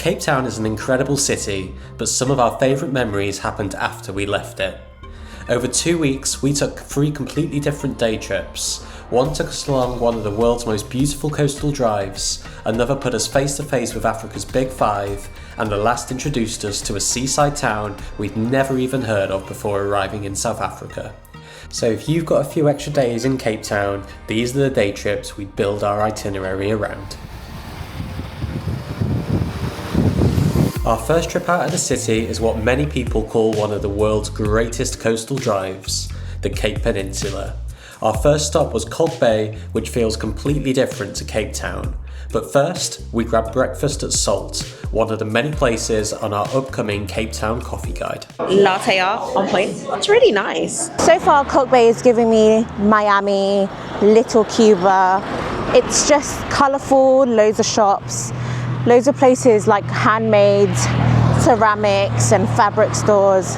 Cape Town is an incredible city, but some of our favourite memories happened after we left it. Over 2 weeks, we took 3 completely different day trips. One took us along one of the world's most beautiful coastal drives, another put us face to face with Africa's Big Five, and the last introduced us to a seaside town we'd never even heard of before arriving in South Africa. So if you've got a few extra days in Cape Town, these are the day trips we'd build our itinerary around. Our first trip out of the city is what many people call one of the world's greatest coastal drives, the Cape Peninsula. Our first stop was Kalk Bay, which feels completely different to Cape Town. But first, we grabbed breakfast at Salt, one of the many places on our upcoming Cape Town coffee guide. Latte art on point. It's really nice. So far, Kalk Bay is giving me Miami, Little Cuba. It's just colourful, loads of shops, loads of places like handmade ceramics and fabric stores,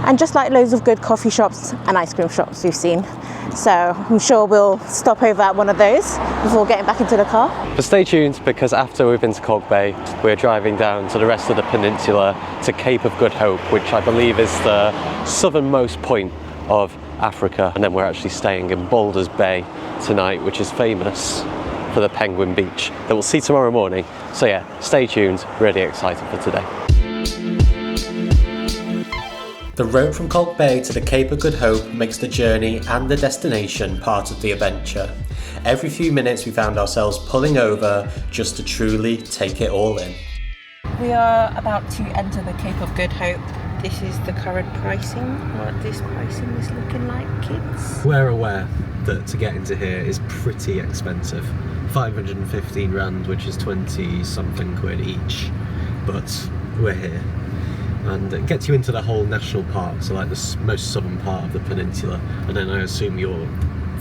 and just like loads of good coffee shops and ice cream shops we've seen. So I'm sure we'll stop over at one of those before getting back into the car. But stay tuned, because after we've been to Kalk Bay, we're driving down to the rest of the peninsula to Cape of Good Hope, which I believe is the southernmost point of Africa. And then we're actually staying in Boulders Bay tonight, which is famous for the penguin beach that we'll see tomorrow morning. So yeah, stay tuned, really excited for today. The road from Kalk Bay to the Cape of Good Hope makes the journey and the destination part of the adventure. Every few minutes we found ourselves pulling over just to truly take it all in. We are about to enter the Cape of Good Hope. This is the current pricing, what this pricing is looking like, kids. We're aware that to get into here is pretty expensive. 515 rand, which is 20 something quid each, but we're here. And it gets you into the whole national park, so like the most southern part of the peninsula, and then I assume you're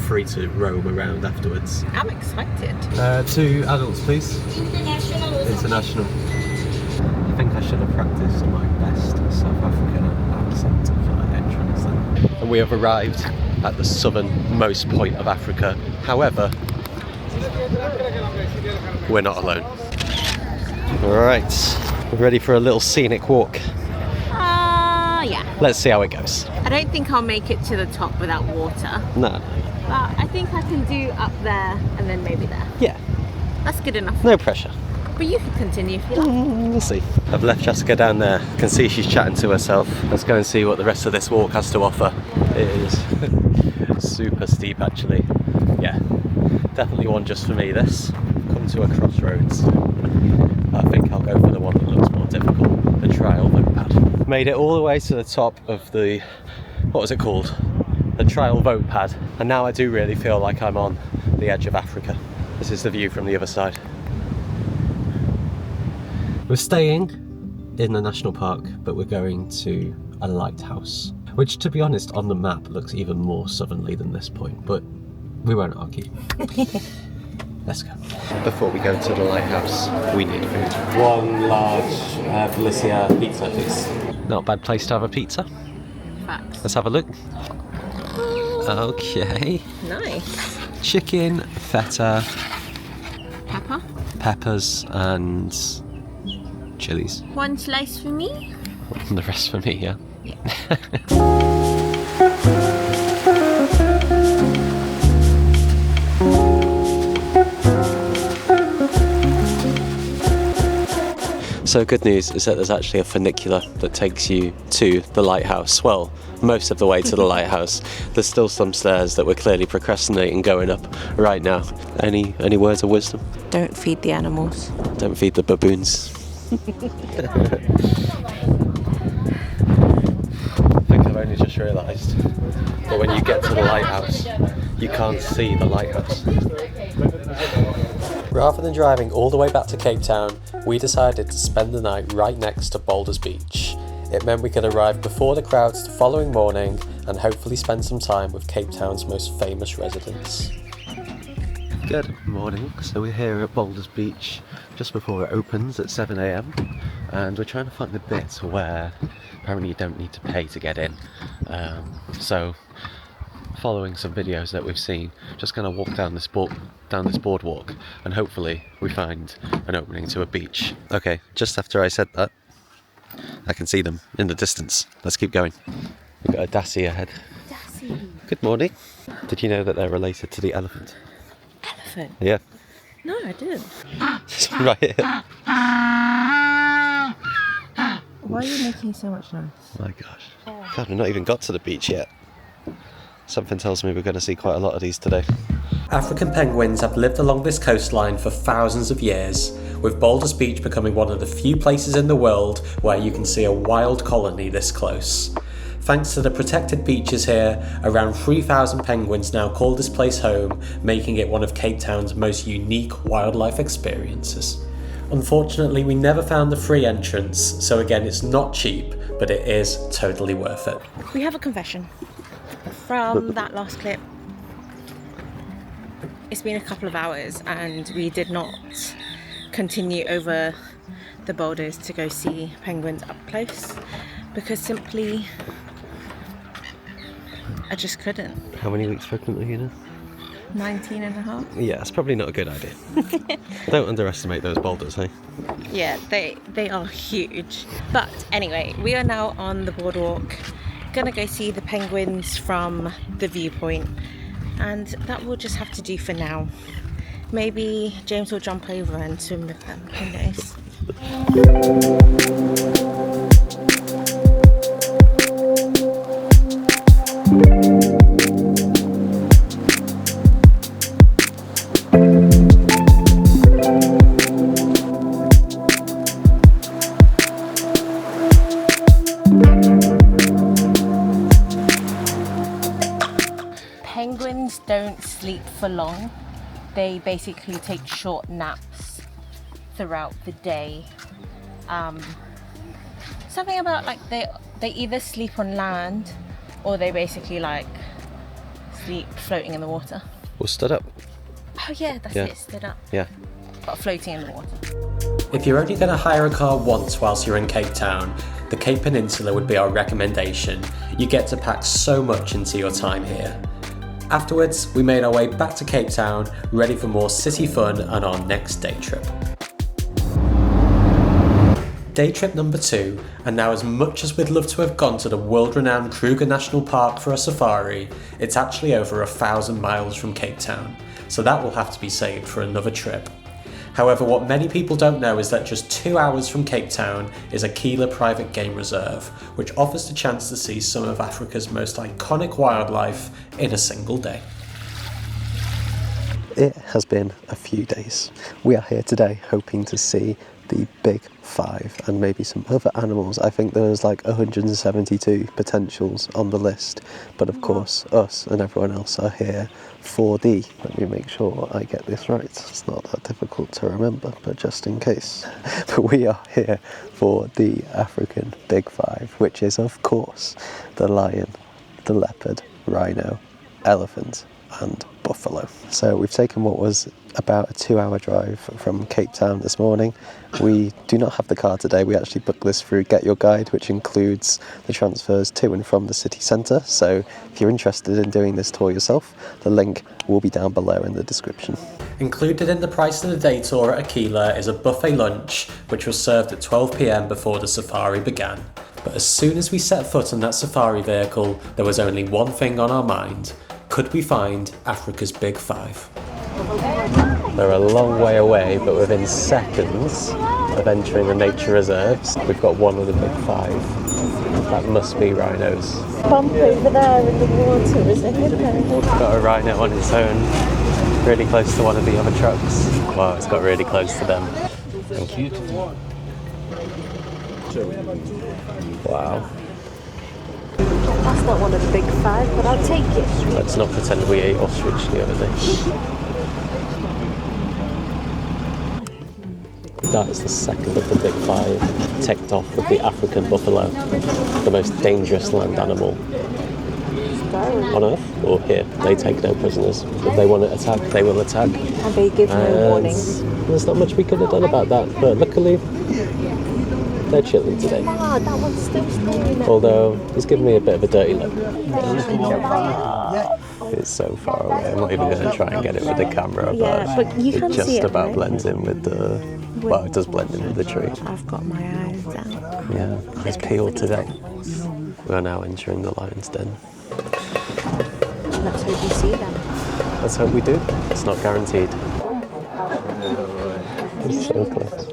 free to roam around afterwards. I'm excited. 2 adults please. International. I think I should have practiced my best South African accent for that entrance then. And we have arrived at the southernmost point of Africa. However, we're not alone. Alright, we're ready for a little scenic walk. Yeah. Let's see how it goes. I don't think I'll make it to the top without water. No. But I think I can do up there and then maybe there. Yeah. That's good enough. No pressure. But you can continue if you like. We'll see. I've left Jessica down there. I can see she's chatting to herself. Let's go and see what the rest of this walk has to offer. It is super steep actually. Yeah, definitely one just for me this. Come to a crossroads. I think I'll go for the one that looks more difficult, the trial vote pad. Made it all the way to the top of the, what was it called? The trial vote pad. And now I do really feel like I'm on the edge of Africa. This is the view from the other side. We're staying in the national park, but we're going to a lighthouse, which to be honest on the map looks even more southernly than this point, but we won't argue. Let's go. Before we go to the lighthouse, we need food. One large Felicia pizza, please. Not a bad place to have a pizza. Facts. Let's have a look. Okay. Nice. Chicken, feta, Pepper. peppers, and chilies. One slice for me. And the rest for me, yeah. So good news is that there's actually a funicular that takes you to the lighthouse. Well, most of the way to the lighthouse. There's still some stairs that we're clearly procrastinating going up right now. Any words of wisdom? Don't feed the animals. Don't feed the baboons. I think I've only just realised that when you get to the lighthouse, you can't see the lighthouse. Rather than driving all the way back to Cape Town, we decided to spend the night right next to Boulders Beach. It meant we could arrive before the crowds the following morning and hopefully spend some time with Cape Town's most famous residents. Good morning. So we're here at Boulders Beach just before it opens at 7 AM and we're trying to find the bit where apparently you don't need to pay to get in. So following some videos that we've seen, just going to walk down this boardwalk, and hopefully we find an opening to a beach. Okay, just after I said that, I can see them in the distance. Let's keep going. We've got a dassie ahead. Dassie. Good morning. Did you know that they're related to the elephant? Elephant? Yeah. No, I didn't. Right here. Why are you making so much noise? Oh my gosh. God, we've not even got to the beach yet. Something tells me we're going to see quite a lot of these today. African penguins have lived along this coastline for thousands of years, with Boulders Beach becoming one of the few places in the world where you can see a wild colony this close. Thanks to the protected beaches here, around 3,000 penguins now call this place home, making it one of Cape Town's most unique wildlife experiences. Unfortunately, we never found the free entrance, so again, it's not cheap, but it is totally worth it. We have a confession from that last clip. It's been a couple of hours and we did not continue over the boulders to go see penguins up close because simply I just couldn't. How many weeks pregnant are you now? 19 and a half. Yeah, it's probably not a good idea. Don't underestimate those boulders, hey? Yeah, they are huge. But anyway, we are now on the boardwalk, gonna go see the penguins from the viewpoint, and that will just have to do for now. Maybe James will jump over and swim with them, who knows? Penguins don't sleep for long. They basically take short naps throughout the day. Something about like they either sleep on land or they basically like sleep floating in the water. Or stood up. Oh yeah, that's it, stood up. Yeah. But floating in the water. If you're only going to hire a car once whilst you're in Cape Town, the Cape Peninsula would be our recommendation. You get to pack so much into your time here. Afterwards, we made our way back to Cape Town, ready for more city fun and our next day trip. Day trip number 2, and now as much as we'd love to have gone to the world-renowned Kruger National Park for a safari, it's actually over 1,000 miles from Cape Town, so that will have to be saved for another trip. However, what many people don't know is that just 2 hours from Cape Town is Aquila Private Game Reserve, which offers the chance to see some of Africa's most iconic wildlife in a single day. It has been a few days. We are here today hoping to see the big 5 and maybe some other animals. I think there's like 172 potentials on the list, but of course us and everyone else are here for the, let me make sure I get this right, it's not that difficult to remember, but just in case. But we are here for the African Big 5, which is of course the lion, the leopard, rhino, elephant and buffalo. So we've taken what was about a 2-hour drive from Cape Town this morning. We do not have the car today. We actually booked this through Get Your Guide, which includes the transfers to and from the city centre. So if you're interested in doing this tour yourself, the link will be down below in the description. Included in the price of the day tour at Aquila is a buffet lunch, which was served at 12 PM before the safari began. But as soon as we set foot on that safari vehicle, there was only one thing on our mind. Could we find Africa's Big 5? They're a long way away, but within seconds of entering the nature reserves, we've got one of the Big 5. That must be rhinos. Bump over there in the water is a hippo. Got a rhino on its own, really close to one of the other trucks. Wow, it's got really close to them. Thank you. Wow. That's not one of the Big 5, but I'll take it. Let's not pretend we ate ostrich the other day. That is the second of the Big 5, ticked off with the African buffalo, the most dangerous land animal on Earth, or here. They take no prisoners. If they want to attack, they will attack. And they give no warning. There's not much we could have done about that, but luckily they're chilling today. Ah, that one's still standing there. Although he's giving me a bit of a dirty look. It's so far away. I'm not even going to try and get it with the camera, Yeah, but you can it just see it, about right? blends in with the... Well, it does blend in with the tree. I've got my eyes down. Yeah, it's peeled today. We are now entering the lion's den. Let's hope we see them. Let's hope we do. It's not guaranteed. It's so close.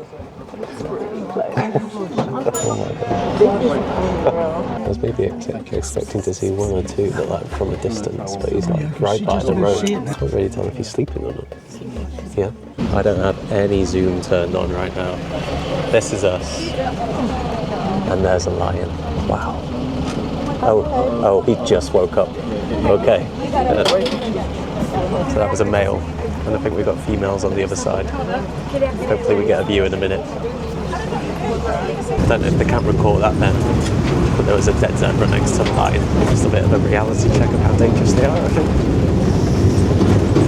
Oh my god. I was maybe expecting to see one or two, but like from a distance, but he's like right by the road. I can't really tell if he's sleeping or not. Yeah. I don't have any zoom turned on right now. This is us. And there's a lion. Wow. Oh, he just woke up. Okay. So that was a male. And I think we've got females on the other side. Hopefully we get a view in a minute. I don't know if the camera caught that then, but there was a dead zebra next to the lion. Just a bit of a reality check of how dangerous they are, I think.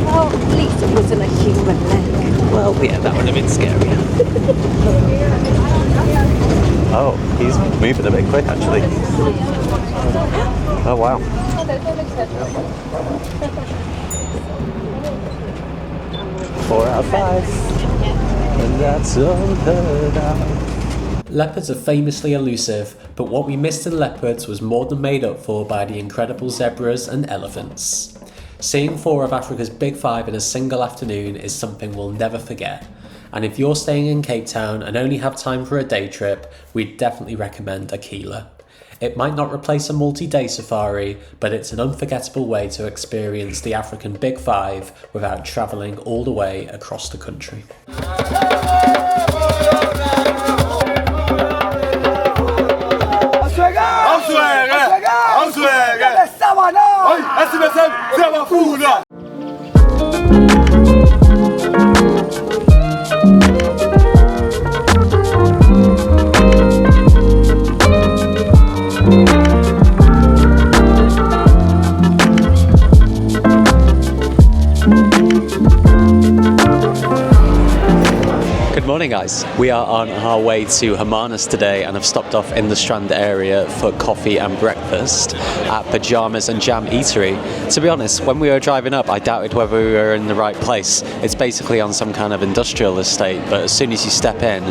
Well, at least it wasn't a human leg. Well, yeah, that would have been scary. Oh, he's moving a bit quick, actually. Oh, wow. Four out of 5. And that's unheard of. Leopards are famously elusive, but what we missed in leopards was more than made up for by the incredible zebras and elephants. Seeing 4 of Africa's big 5 in a single afternoon is something we'll never forget. And if you're staying in Cape Town and only have time for a day trip, we'd definitely recommend Aquila. It might not replace a multi-day safari, but it's an unforgettable way to experience the African Big 5 without travelling all the way across the country. Good morning, guys. We are on our way to Hermanus today and have stopped off in the Strand area for coffee and breakfast at Pajamas and Jam Eatery. To be honest, when we were driving up, I doubted whether we were in the right place. It's basically on some kind of industrial estate, but as soon as you step in,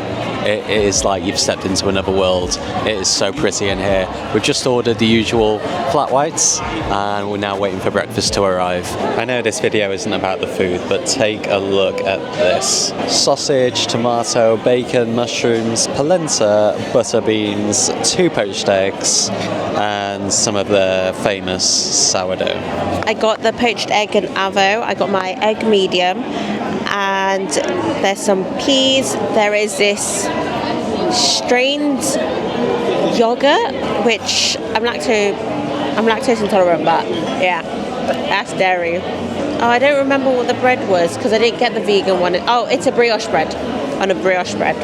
it is like you've stepped into another world. It is so pretty in here. We've just ordered the usual flat whites and we're now waiting for breakfast to arrive. I know this video isn't about the food, but take a look at this. Sausage, tomato, bacon, mushrooms, polenta, butter beans, 2 poached eggs, and some of the famous sourdough. I got the poached egg and avo. I got my egg medium, and there's some peas. There is this strained yogurt, which I'm lactose intolerant, but yeah, that's dairy. Oh, I don't remember what the bread was because I didn't get the vegan one. Oh, it's a brioche bread. On a brioche bread.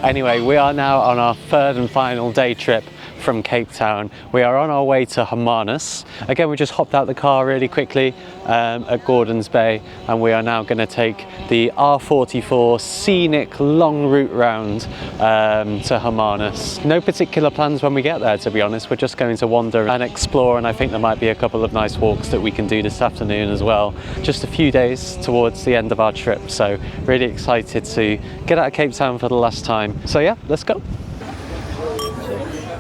Anyway, we are now on our 3rd and final day trip from Cape Town. We are on our way to Hermanus. Again, we just hopped out the car really quickly at Gordon's Bay, and we are now going to take the R44 Scenic long route round to Hermanus. No particular plans when we get there, to be honest. We're just going to wander and explore, and I think there might be a couple of nice walks that we can do this afternoon as well. Just a few days towards the end of our trip, so really excited to get out of Cape Town for the last time. So yeah, let's go.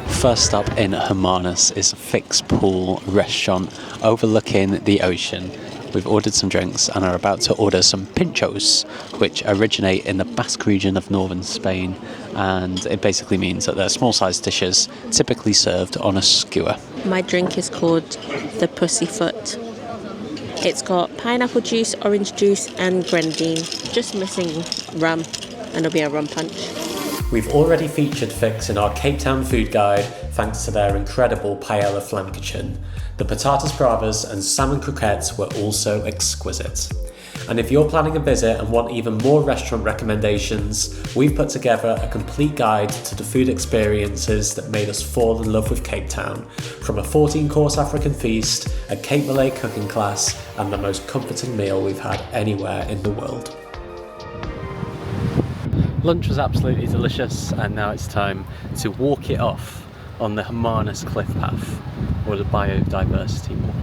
First stop in Hermanus is a fixed pool restaurant overlooking the ocean. We've ordered some drinks and are about to order some pinchos, which originate in the Basque region of northern Spain, and it basically means that they're small-sized dishes typically served on a skewer. My drink is called the Pussyfoot. It's got pineapple juice, orange juice and grenadine. Just missing rum, and it'll be a rum punch. We've already featured Fix in our Cape Town food guide thanks to their incredible paella flankation. The patatas bravas and salmon croquettes were also exquisite. And if you're planning a visit and want even more restaurant recommendations, we've put together a complete guide to the food experiences that made us fall in love with Cape Town, from a 14-course African feast, a Cape Malay cooking class, and the most comforting meal we've had anywhere in the world. Lunch was absolutely delicious, and now it's time to walk it off on the Hermanus cliff path, or the biodiversity walk.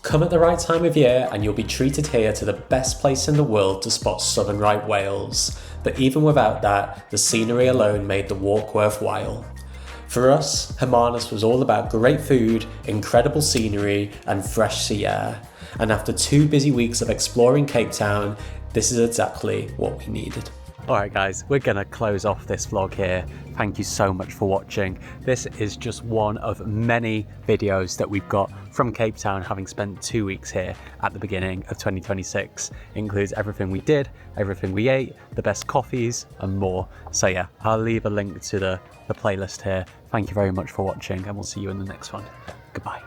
Come at the right time of year and you'll be treated here to the best place in the world to spot southern right whales, but even without that, the scenery alone made the walk worthwhile. For us, Hermanus was all about great food, incredible scenery and fresh sea air, and after 2 busy weeks of exploring Cape Town, this is exactly what we needed. Alright guys, we're gonna close off this vlog here. Thank you so much for watching. This is just one of many videos that we've got from Cape Town, having spent 2 weeks here at the beginning of 2026. It includes everything we did, everything we ate, the best coffees and more. So yeah, I'll leave a link to the playlist here. Thank you very much for watching, and we'll see you in the next one. Goodbye.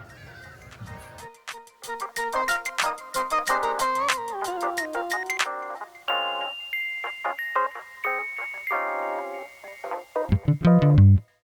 Thank you.